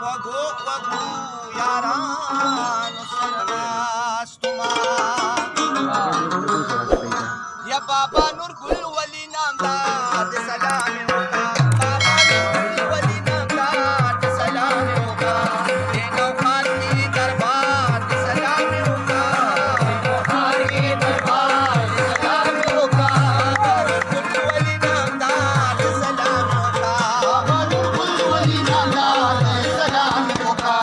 वगो वगू यारानो सरनास या बाबा नूर गुल वली नामदार सलाम होगा बाबा नूर गुल वली नामदार सलाम होगा ये नौखार की दरबार सलाम होगा नौखार की दरबार सलाम होगा गुल वली नामदार सलाम होगा बाबा नूर गुल वली नामदार सलाम होगा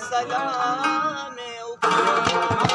सलाम